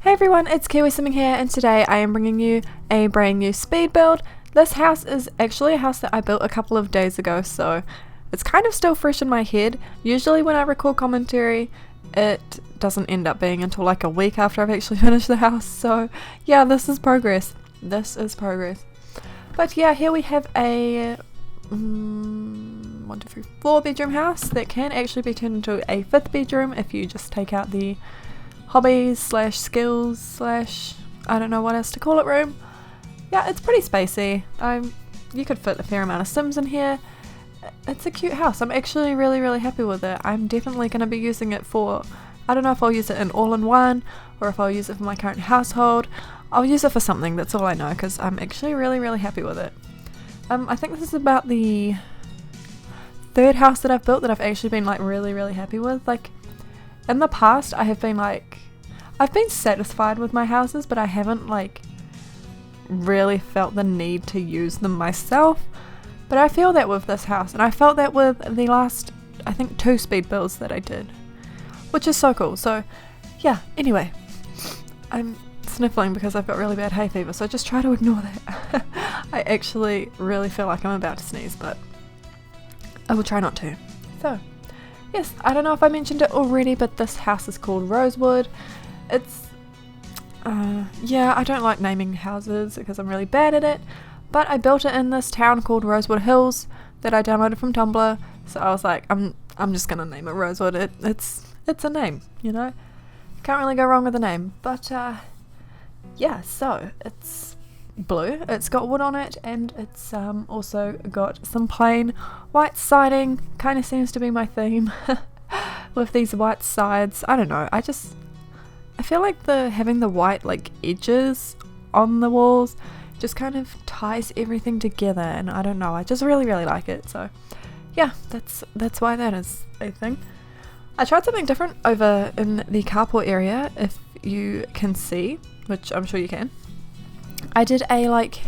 Hey everyone, it's Kiwi Simming here, and today I am bringing you a brand new speed build. This house is actually a house that I built a couple of days ago, so it's kind of still fresh in my head. Usually when I record commentary, it doesn't end up being until like a week after I've actually finished the house, so yeah, this is progress. This is progress. But yeah, here we have a 4 bedroom house that can actually be turned into a 5th bedroom if you just take out the hobbies / skills / I don't know what else to call it room. Yeah, it's pretty spacey. You could fit a fair amount of Sims in here. It's a cute house. I'm actually really happy with it. I'm definitely going to be using it for, I don't know if I'll use it in all-in-one or if I'll use it for my current household. I'll use it for something, that's all I know, because I'm actually really happy with it. I think this is about the 3rd house that I've built that I've actually been like really happy with. Like, in the past I've been satisfied with my houses, but I haven't like really felt the need to use them myself. But I feel that with this house, and I felt that with the last, I think, 2 speed builds that I did, which is so cool. So yeah, anyway, I'm sniffling because I've got really bad hay fever, so just try to ignore that. I actually really feel like I'm about to sneeze, but I will try not to. So yes, I don't know if I mentioned it already, but this house is called Rosewood. It's, yeah, I don't like naming houses because I'm really bad at it, but I built it in this town called Rosewood Hills that I downloaded from Tumblr, so I was like, I'm just gonna name it Rosewood. It's a name, you know? Can't really go wrong with a name, but, yeah, so it's blue, it's got wood on it, and it's also got some plain white siding. Kind of seems to be my theme with these white sides. I don't know, I feel like having the white like edges on the walls just kind of ties everything together, and I don't know, I just really like it. So yeah, that's why that is a thing. I tried something different over in the carport area, if you can see, which I'm sure you can. I did a like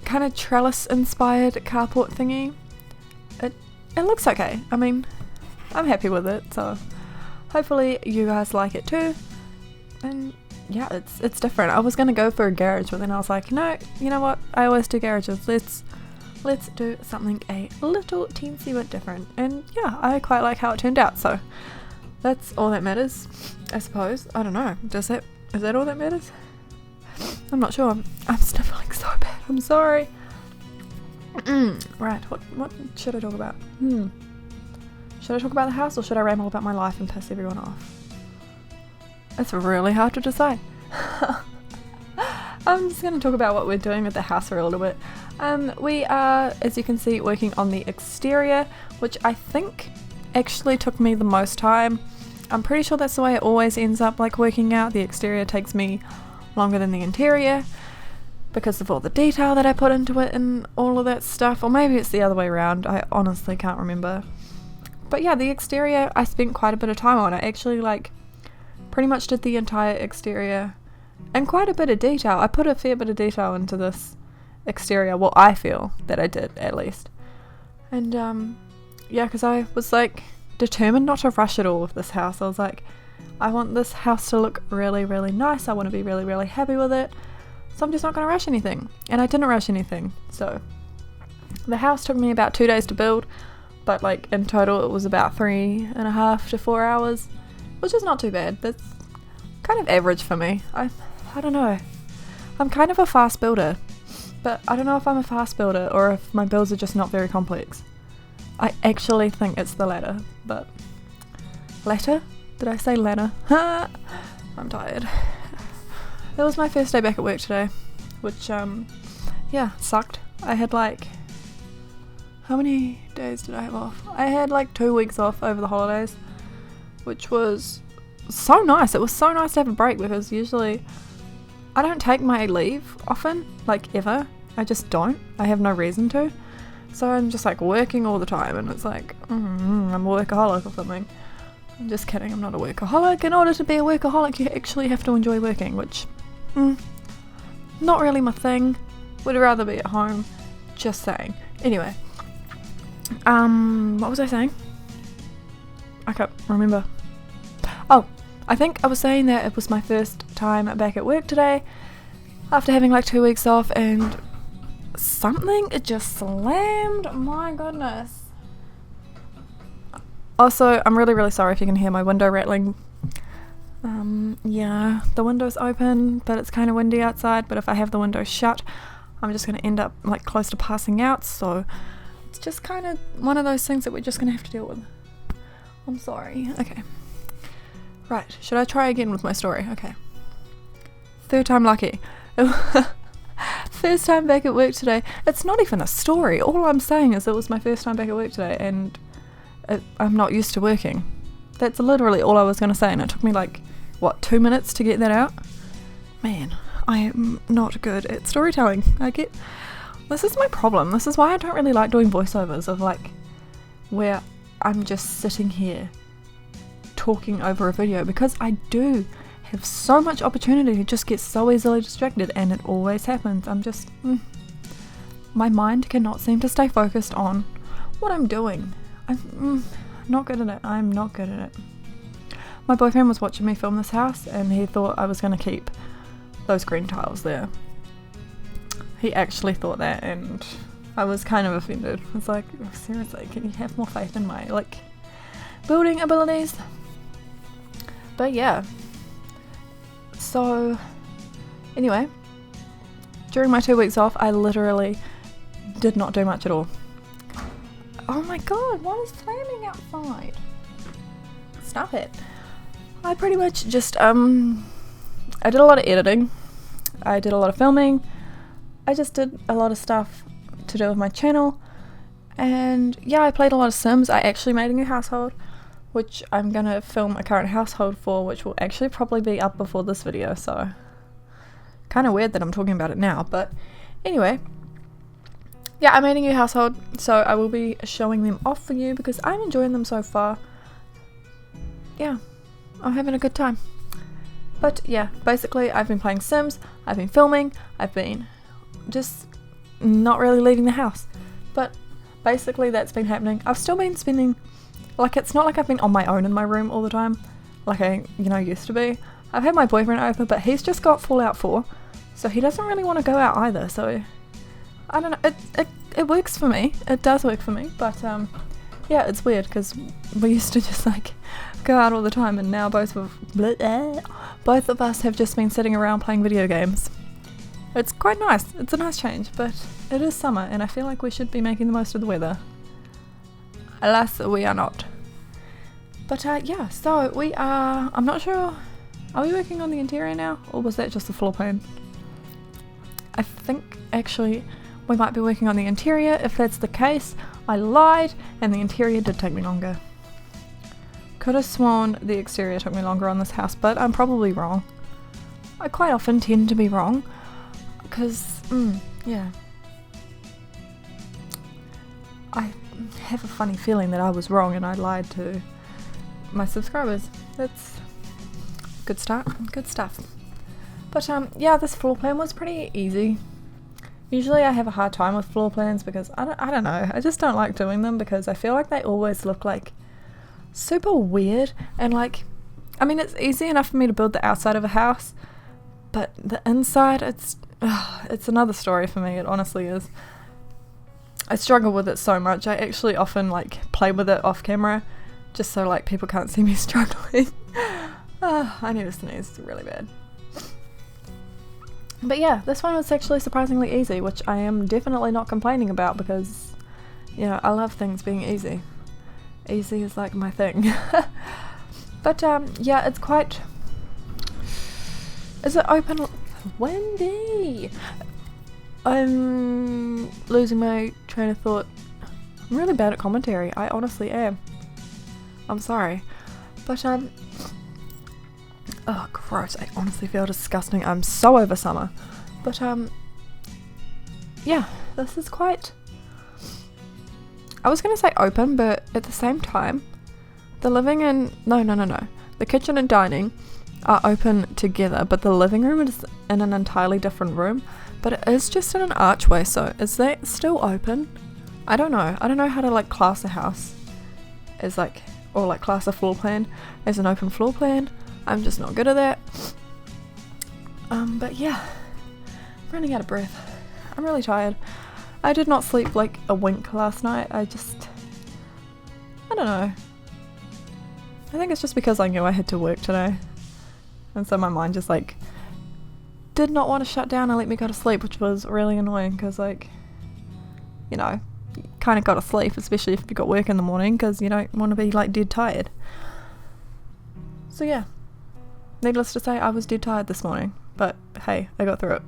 kind of trellis inspired carport thingy. It looks okay. I mean, I'm happy with it, so hopefully you guys like it too. And yeah, it's different. I was gonna go for a garage, but then I was like, no, you know what? I always do garages. Let's do something a little teensy bit different. And yeah, I quite like how it turned out. So that's all that matters, I suppose. I don't know. Is that all that matters? I'm not sure. I'm sniffling so bad. I'm sorry. Right, what should I talk about? Should I talk about the house, or should I ramble about my life and piss everyone off? It's really hard to decide. I'm just going to talk about what we're doing with the house for a little bit. We are, as you can see, working on the exterior, which I think actually took me the most time. I'm pretty sure that's the way it always ends up, like working out. The exterior takes me longer than the interior because of all the detail that I put into it and all of that stuff, or maybe it's the other way around. I honestly can't remember. But yeah, the exterior I spent quite a bit of time on. I actually like pretty much did the entire exterior and quite a bit of detail. I put a fair bit of detail into this exterior, well, I feel that I did at least. And yeah, because I was like determined not to rush it all with this house. I was like, I want this house to look really nice. I want to be really happy with it. So I'm just not going to rush anything. And I didn't rush anything. So the house took me about 2 days to build, but like in total it was about 3.5 to 4 hours, which is not too bad. That's kind of average for me. I don't know. I'm kind of a fast builder, but I don't know if I'm a fast builder or if my builds are just not very complex. I actually think it's the latter, but latter? Did I say ladder? I'm tired. It was my first day back at work today, which, yeah, sucked. I had like, how many days did I have off? I had like 2 weeks off over the holidays, which was so nice. It was so nice to have a break, because usually I don't take my leave often, like ever. I just don't. I have no reason to. So I'm just like working all the time, and it's like, I'm a workaholic or something. I'm just kidding, I'm not a workaholic. In order to be a workaholic, you actually have to enjoy working, which, not really my thing. Would rather be at home. Just saying. Anyway, what was I saying? I can't remember. Oh, I think I was saying that it was my first time back at work today after having like 2 weeks off, and something, it just slammed. My goodness. Also, I'm really sorry if you can hear my window rattling. Yeah, the window's open, but it's kind of windy outside, but if I have the window shut, I'm just going to end up like close to passing out, so it's just kind of one of those things that we're just going to have to deal with. I'm sorry. Okay. Right, should I try again with my story? Okay. Third time lucky. First time back at work today. It's not even a story. All I'm saying is it was my first time back at work today, and I'm not used to working. That's literally all I was going to say, and it took me like, what, 2 minutes to get that out? Man, I am not good at storytelling. This is my problem. This is why I don't really like doing voiceovers, of like, where I'm just sitting here talking over a video, because I do have so much opportunity to just get so easily distracted, and it always happens. I'm just, my mind cannot seem to stay focused on what I'm doing. I'm not good at it. I'm not good at it. My boyfriend was watching me film this house, and he thought I was going to keep those green tiles there. He actually thought that, and I was kind of offended. I was like, seriously, can you have more faith in my like building abilities? But yeah. So anyway, during my 2 weeks off, I literally did not do much at all. Oh my god, what is slamming outside? Stop it. I pretty much just, I did a lot of editing. I did a lot of filming. I just did a lot of stuff to do with my channel. And yeah, I played a lot of Sims. I actually made a new household, which I'm gonna film a current household for, which will actually probably be up before this video, so kind of weird that I'm talking about it now, but anyway. Yeah, I made a new household, so I will be showing them off for you because I'm enjoying them so far. Yeah, I'm having a good time. But yeah, basically I've been playing Sims, I've been filming, I've been just not really leaving the house. But basically that's been happening. I've still been spending, like, it's not like I've been on my own in my room all the time, like I, used to be. I've had my boyfriend over, but he's just got Fallout 4, so he doesn't really want to go out either, so I don't know, it works for me. It does work for me, but yeah, it's weird because we used to just like go out all the time, and now both of us have just been sitting around playing video games. It's quite nice. It's a nice change, but it is summer, and I feel like we should be making the most of the weather. Alas, we are not. But yeah, so we are, I'm not sure, are we working on the interior now, or was that just the floor plan? I think actually we might be working on the interior. If that's the case, I lied, and the interior did take me longer. Could have sworn the exterior took me longer on this house, but I'm probably wrong. I quite often tend to be wrong, because, yeah. I have a funny feeling that I was wrong and I lied to my subscribers. That's good start, good stuff. But yeah, this floor plan was pretty easy. Usually I have a hard time with floor plans because I don't know, I just don't like doing them because I feel like they always look like super weird, and like, I mean, it's easy enough for me to build the outside of a house, but the inside, it's another story for me. It honestly is. I struggle with it so much. I actually often like play with it off camera just so like people can't see me struggling. I need to sneeze, it's really bad. But yeah, this one was actually surprisingly easy, which I am definitely not complaining about because, I love things being easy. Easy is like my thing. But yeah, it's quite... Is it open? Windy! I'm losing my train of thought. I'm really bad at commentary, I honestly am. I'm sorry. But oh gross, I honestly feel disgusting. I'm so over summer. But yeah, this is quite, I was gonna say open, but at the same time the living and the kitchen and dining are open together, but the living room is in an entirely different room, but it is just in an archway. So is that still open? I don't know how to like class a house as like, or like class a floor plan as an open floor plan. I'm just not good at that. But yeah, I'm running out of breath. I'm really tired. I did not sleep like a wink last night. I don't know. I think it's just because I knew I had to work today. And so my mind just like did not want to shut down and let me go to sleep, which was really annoying because like, you know, you kind of got to sleep, especially if you got work in the morning, because you don't want to be like dead tired. So yeah, needless to say, I was dead tired this morning, but hey, I got through it.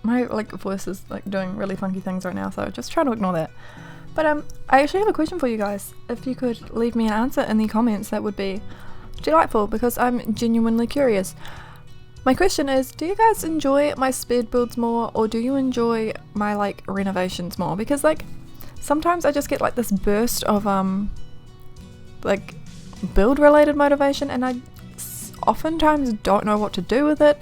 My like voice is like doing really funky things right now, so just try to ignore that. But I actually have a question for you guys. If you could leave me an answer in the comments, that would be delightful, because I'm genuinely curious. My question is, do you guys enjoy my speed builds more, or do you enjoy my like renovations more? Because like sometimes I just get like this burst of like build related motivation, and I oftentimes don't know what to do with it.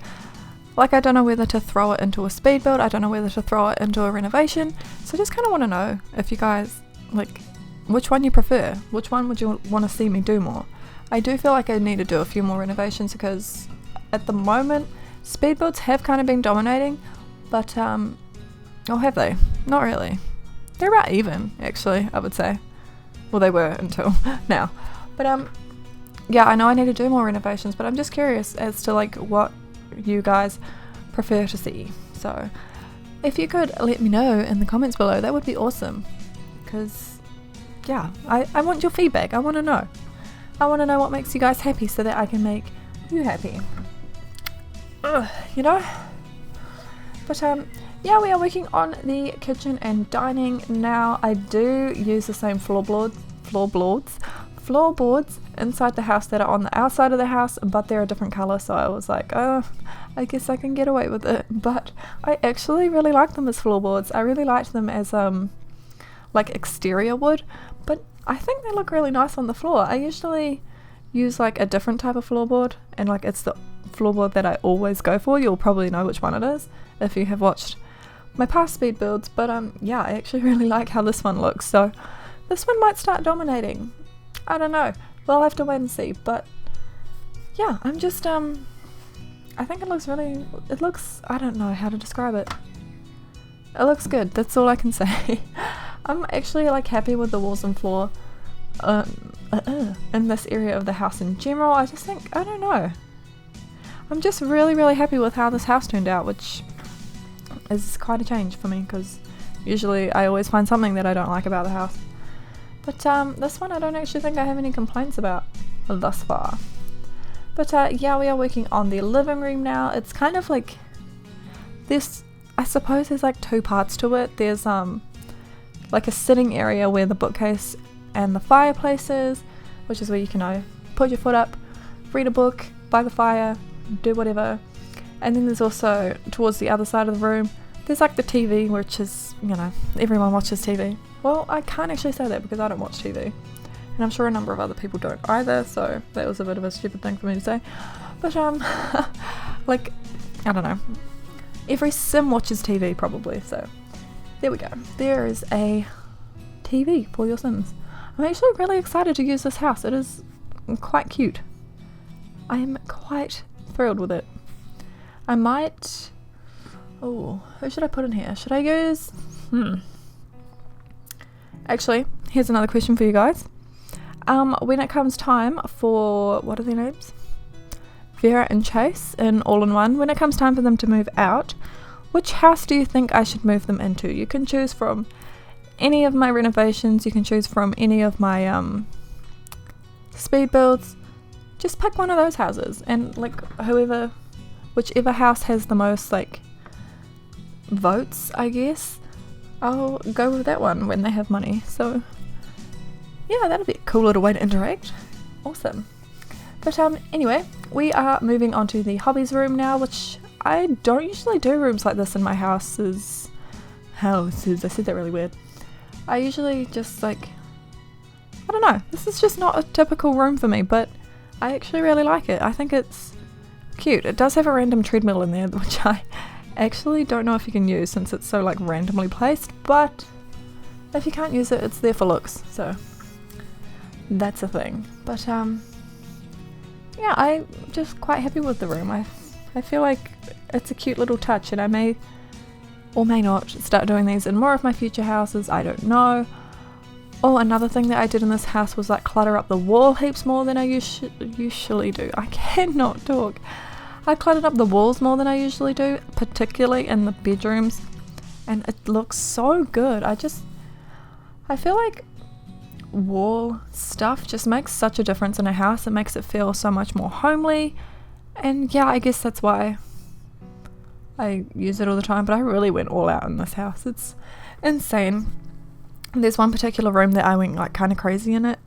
Like I don't know whether to throw it into a speed build, I don't know whether to throw it into a renovation. So I just kind of want to know if you guys like which one you prefer, which one would you want to see me do more. I do feel like I need to do a few more renovations, because at the moment speed builds have kind of been dominating, but or have they? Not really. They're about even, actually, I would say. Well, they were until now. But yeah, I know I need to do more renovations, but I'm just curious as to like what you guys prefer to see. So if you could let me know in the comments below, that would be awesome, because yeah, I want your feedback. I want to know what makes you guys happy so that I can make you happy. You know. But yeah, we are working on the kitchen and dining now. I do use the same floorboards inside the house that are on the outside of the house, but they're a different color, so I was like, oh, I guess I can get away with it. But I actually really like them as floorboards. I really liked them as like exterior wood, but I think they look really nice on the floor. I usually use like a different type of floorboard, and like it's the floorboard that I always go for. You'll probably know which one it is if you have watched my past speed builds, but yeah, I actually really like how this one looks, so this one might start dominating. I don't know, we'll have to wait and see. But yeah, I'm just I think it looks, I don't know how to describe it. It looks good, that's all I can say. I'm actually like happy with the walls and floor in this area of the house in general. I just think, I don't know, I'm just really happy with how this house turned out, which is quite a change for me, because usually I always find something that I don't like about the house. But this one I don't actually think I have any complaints about thus far. But yeah, we are working on the living room now. It's kind of like this, I suppose there's like two parts to it. There's like a sitting area where the bookcase and the fireplace is, which is where you can put your foot up, read a book by the fire, do whatever. And then there's also, towards the other side of the room, there's like the TV, which is, you know, everyone watches TV. Well, I can't actually say that because I don't watch TV, and I'm sure a number of other people don't either, so that was a bit of a stupid thing for me to say. But like, I don't know, every sim watches TV probably, so there we go. There is a TV for your Sims. I'm actually really excited to use this house. It is quite cute. I am quite thrilled with it. I might, oh, who should I put in here? Should I use, actually, here's another question for you guys. When it comes time for, what are their names? Vera and Chase in All-in-One. When it comes time for them to move out, which house do you think I should move them into? You can choose from any of my renovations, you can choose from any of my speed builds. Just pick one of those houses, and like whichever house has the most like votes, I guess, I'll go with that one when they have money. So yeah, that'll be a cool little way to interact. Awesome. But anyway, we are moving on to the hobbies room now, which I don't usually do rooms like this in my houses. I said that really weird. I usually just like, I don't know, this is just not a typical room for me, but I actually really like it. I think it's cute. It does have a random treadmill in there, which I actually don't know if you can use since it's so like randomly placed, but if you can't use it, it's there for looks. So that's a thing. But yeah, I'm just quite happy with the room. I feel like it's a cute little touch, and I may or may not start doing these in more of my future houses, I don't know. Oh, another thing that I did in this house was like clutter up the wall heaps more than I usually do. I cannot talk. I cluttered up the walls more than I usually do, particularly in the bedrooms, and it looks so good. I feel like wall stuff just makes such a difference in a house. It makes it feel so much more homely, and yeah, I guess that's why I use it all the time, but I really went all out in this house. It's insane. There's one particular room that I went like kind of crazy in it,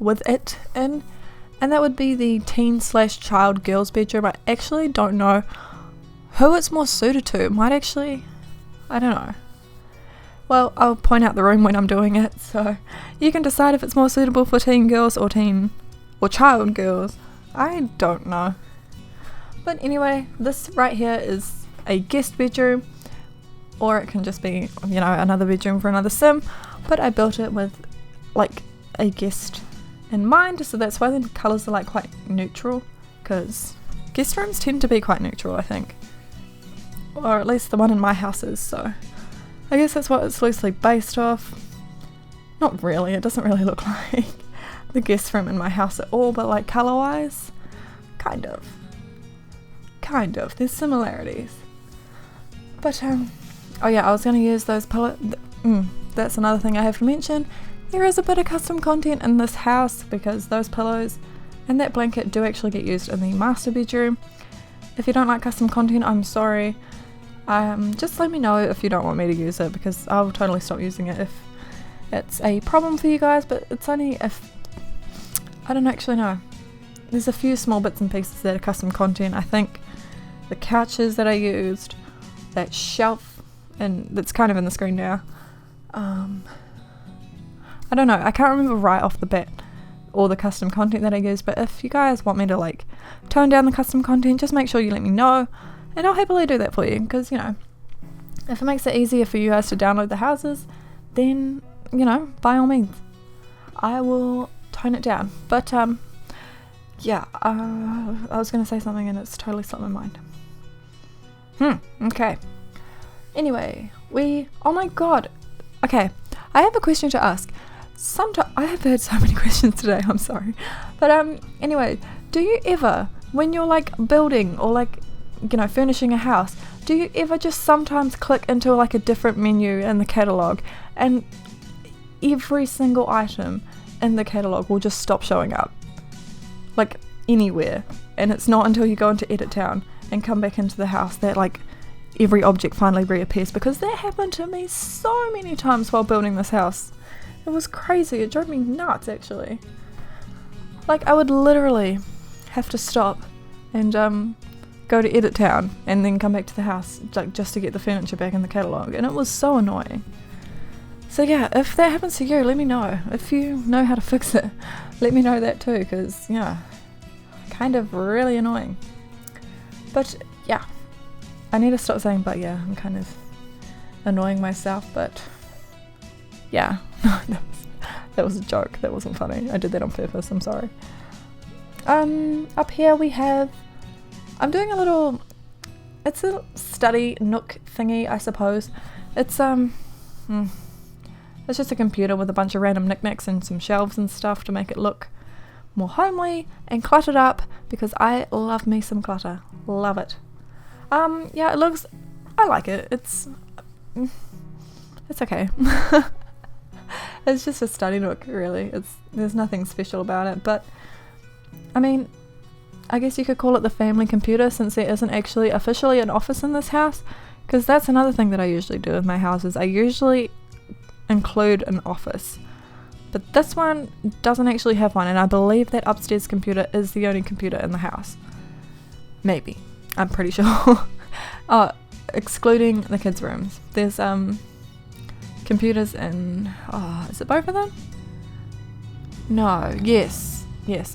and that would be the teen/child girls bedroom. I actually don't know who it's more suited to. It might actually, I don't know. Well, I'll point out the room when I'm doing it, so you can decide if it's more suitable for teen girls or child girls. I don't know. But anyway, this right here is a guest bedroom, or it can just be, you know, another bedroom for another sim, but I built it with like a guest in mind, so that's why the colours are like quite neutral, because guest rooms tend to be quite neutral, I think, or at least the one in my house is, so I guess that's what it's loosely based off. Not really, it doesn't really look like the guest room in my house at all, but like colour wise, kind of, there's similarities. But oh yeah, I was going to use those that's another thing I have to mention. There is a bit of custom content in this house, because those pillows and that blanket do actually get used in the master bedroom. If you don't like custom content, I'm sorry. Just let me know if you don't want me to use it, because I'll totally stop using it if it's a problem for you guys, but it's only if, I don't actually know. There's a few small bits and pieces that are custom content. I think the couches that I used, that shelf, and that's kind of in the screen now. I don't know, I can't remember right off the bat all the custom content that I use, but if you guys want me to like tone down the custom content, just make sure you let me know, and I'll happily do that for you, because, you know, if it makes it easier for you guys to download the houses, then, you know, by all means, I will tone it down. But yeah, I was going to say something and it's totally slipped my mind. Okay. Anyway, oh my god. Okay, I have a question to ask. I have had so many questions today, I'm sorry. But anyway, do you ever, when you're like building or like, you know, furnishing a house, do you ever just sometimes click into like a different menu in the catalogue, and every single item in the catalogue will just stop showing up? Like anywhere. And it's not until you go into Edit Town and come back into the house that like every object finally reappears, because that happened to me so many times while building this house. It was crazy. It drove me nuts, actually. Like, I would literally have to stop and go to Edit Town and then come back to the house, like, just to get the furniture back in the catalogue, and it was so annoying. So yeah, if that happens to you, let me know. If you know how to fix it, let me know that too, because, yeah, kind of really annoying. But yeah, I need to stop saying but yeah, I'm kind of annoying myself, but yeah, that was a joke, that wasn't funny, I did that on purpose, I'm sorry. Up here we have, I'm doing a little, it's a study nook thingy, I suppose. It's it's just a computer with a bunch of random knickknacks and some shelves and stuff to make it look more homely and cluttered up, because I love me some clutter, love it. Yeah, it looks, I like it, it's okay. It's just a study nook, really. There's nothing special about it, but I mean, I guess you could call it the family computer, since there isn't actually officially an office in this house, because that's another thing that I usually do with my houses. I usually include an office, but this one doesn't actually have one, and I believe that upstairs computer is the only computer in the house. Maybe. I'm pretty sure. Oh, excluding the kids' rooms. There's computers in, is it both of them? No, yes,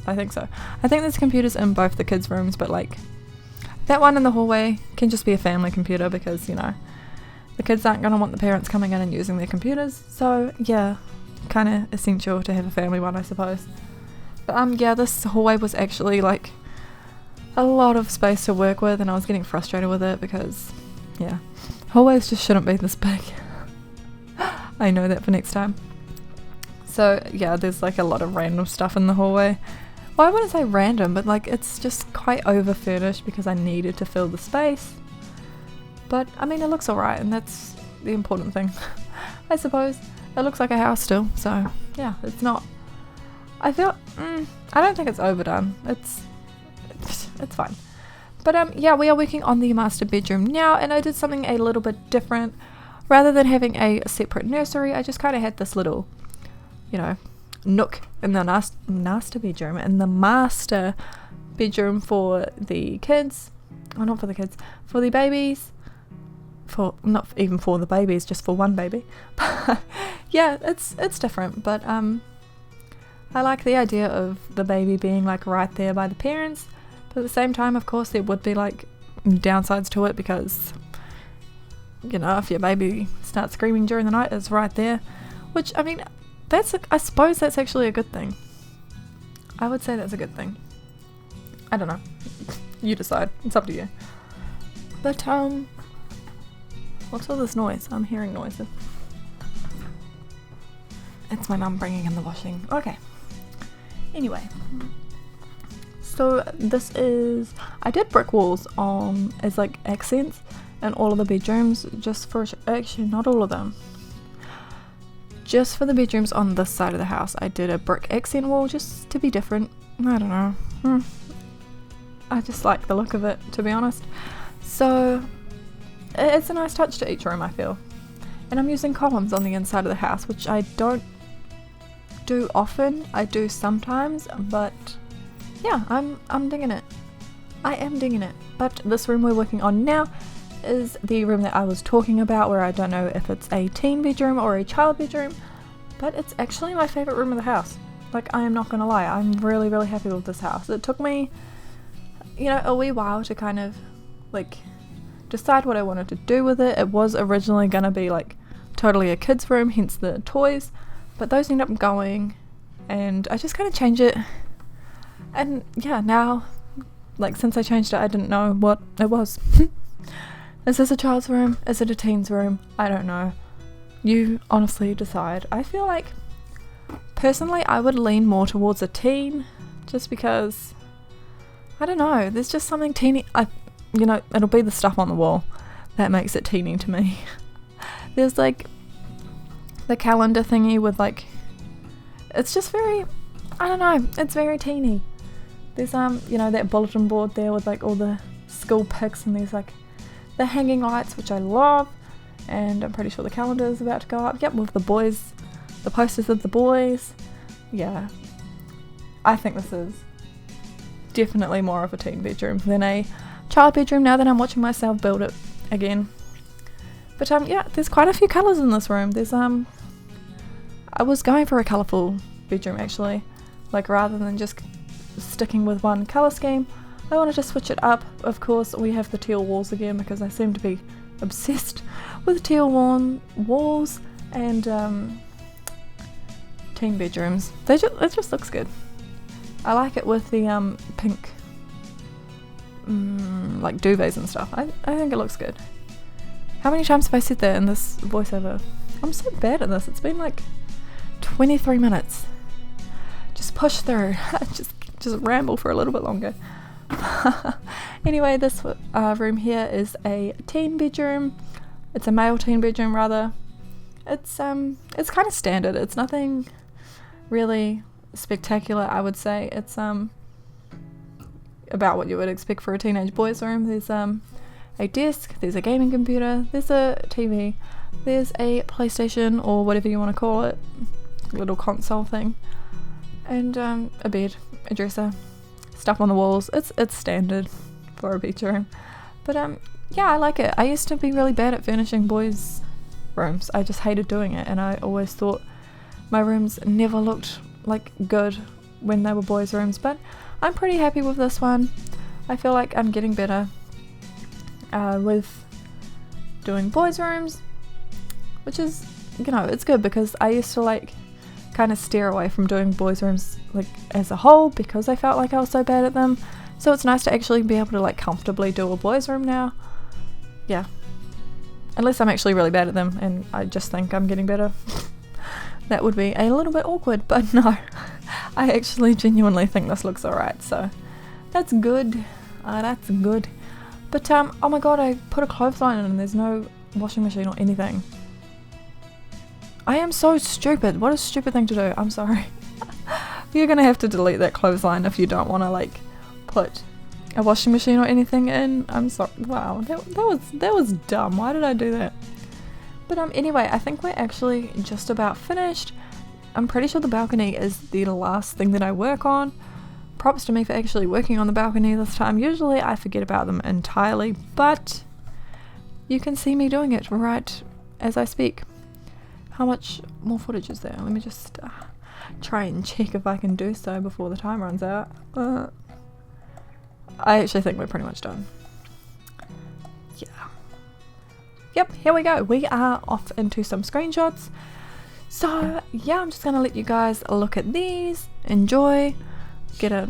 I think so. I think there's computers in both the kids' rooms, but like that one in the hallway can just be a family computer, because, you know, the kids aren't going to want the parents coming in and using their computers, so yeah, kind of essential to have a family one, I suppose. But yeah, this hallway was actually like a lot of space to work with, and I was getting frustrated with it because, yeah, hallways just shouldn't be this big. I know that for next time. So yeah, there's like a lot of random stuff in the hallway. Well, I wouldn't say random, but like it's just quite over furnished because I needed to fill the space. But I mean, it looks alright, and that's the important thing. I suppose it looks like a house still, so yeah, it's not. I feel I don't think it's overdone. It's fine. But yeah, we are working on the master bedroom now, and I did something a little bit different. Rather than having a separate nursery, I just kind of had this little, you know, nook in the master bedroom, and the master bedroom for the kids. Oh, not for the kids, for the babies. For not even for the babies, just for one baby. Yeah, it's different, but I like the idea of the baby being like right there by the parents, but at the same time, of course, there would be like downsides to it because, you know, if your baby starts screaming during the night, it's right there, which I mean, I suppose that's actually a good thing. I would say that's a good thing. I don't know. You decide. It's up to you. But what's all this noise? I'm hearing noises. It's my mum bringing in the washing. Okay. Anyway. So this is... I did brick walls on as like accents in all of the bedrooms just for... Actually, not all of them. Just for the bedrooms on this side of the house, I did a brick accent wall just to be different. I don't know. I just like the look of it, to be honest. So... it's a nice touch to each room, I feel. And I'm using columns on the inside of the house, which I don't do often. I do sometimes, but yeah, I'm digging it. I am digging it. But this room we're working on now is the room that I was talking about, where I don't know if it's a teen bedroom or a child bedroom, but it's actually my favourite room of the house. Like, I am not gonna lie, I'm really, really happy with this house. It took me, you know, a wee while to kind of, like, decide what I wanted to do with it. It was originally going to be like totally a kid's room, hence the toys, but those ended up going, and I just kind of changed it. And yeah, now, like, since I changed it, I didn't know what it was. Is this a child's room? Is it a teen's room? I don't know. You honestly decide. I feel like personally I would lean more towards a teen, just because I don't know, there's just something teeny. You know, it'll be the stuff on the wall that makes it teeny to me. There's like the calendar thingy with like, it's just very, I don't know, it's very teeny. There's you know, that bulletin board there with like all the school pics, and there's like the hanging lights, which I love, and I'm pretty sure the calendar is about to go up. Yep, with the boys, the posters of the boys. Yeah, I think this is definitely more of a teen bedroom than a child bedroom now that I'm watching myself build it again. But yeah, there's quite a few colours in this room. There's I was going for a colourful bedroom actually, like rather than just sticking with one colour scheme. I wanted to switch it up. Of course, we have the teal walls again because I seem to be obsessed with teal walls and teen bedrooms. It just looks good. I like it with the pink like duvets and stuff. I think it looks good. How many times have I said that in this voiceover? I'm so bad at this. It's been like 23 minutes. Just push through. just ramble for a little bit longer. Anyway, this room here is a teen bedroom. It's a male teen bedroom rather. It's kind of standard. It's nothing really spectacular, I would say. It's about what you would expect for a teenage boy's room. There's a desk, there's a gaming computer, there's a TV, there's a PlayStation or whatever you want to call it, little console thing, and a bed, a dresser, stuff on the walls. It's standard for a bedroom, but yeah, I like it. I used to be really bad at furnishing boys' rooms. I just hated doing it, and I always thought my rooms never looked like good when they were boys' rooms, but I'm pretty happy with this one. I feel like I'm getting better with doing boys' rooms, which is, you know, it's good because I used to like kind of steer away from doing boys' rooms like as a whole because I felt like I was so bad at them. So it's nice to actually be able to like comfortably do a boys' room now. Yeah. Unless I'm actually really bad at them and I just think I'm getting better. That would be a little bit awkward, but no. I actually genuinely think this looks alright, so that's good. That's good. But oh my god, I put a clothesline in and there's no washing machine or anything. I am so stupid. What a stupid thing to do. I'm sorry. You're gonna have to delete that clothesline if you don't want to like put a washing machine or anything in. I'm sorry. Wow, that was dumb. Why did I do that? But anyway, I think we're actually just about finished. I'm pretty sure the balcony is the last thing that I work on. Props to me for actually working on the balcony this time. Usually I forget about them entirely, but you can see me doing it right as I speak. How much more footage is there? Let me just try and check if I can do so before the time runs out. I actually think we're pretty much done. Yeah. Yep, here we go. We are off into some screenshots. So yeah, I'm just gonna let you guys look at these, enjoy, get a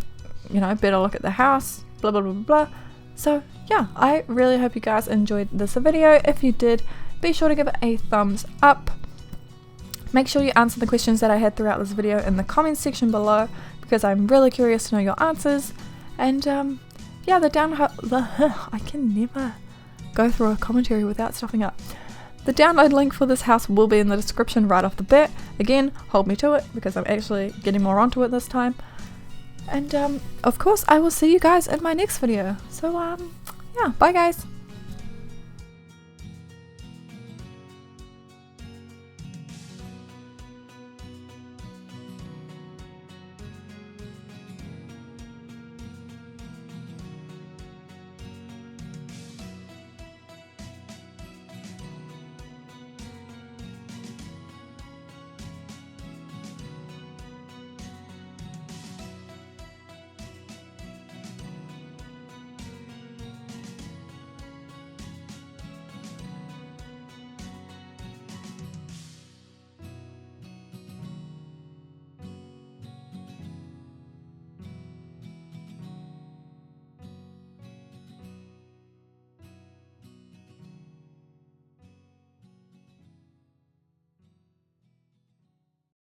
better look at the house, blah blah blah blah. So yeah, I really hope you guys enjoyed this video. If you did, be sure to give it a thumbs up. Make sure you answer the questions that I had throughout this video in the comments section below because I'm really curious to know your answers. And yeah, I can never go through a commentary without stuffing up. The download link for this house will be in the description right off the bat. Again, hold me to it because I'm actually getting more onto it this time. And of course I will see you guys in my next video. So yeah, bye guys.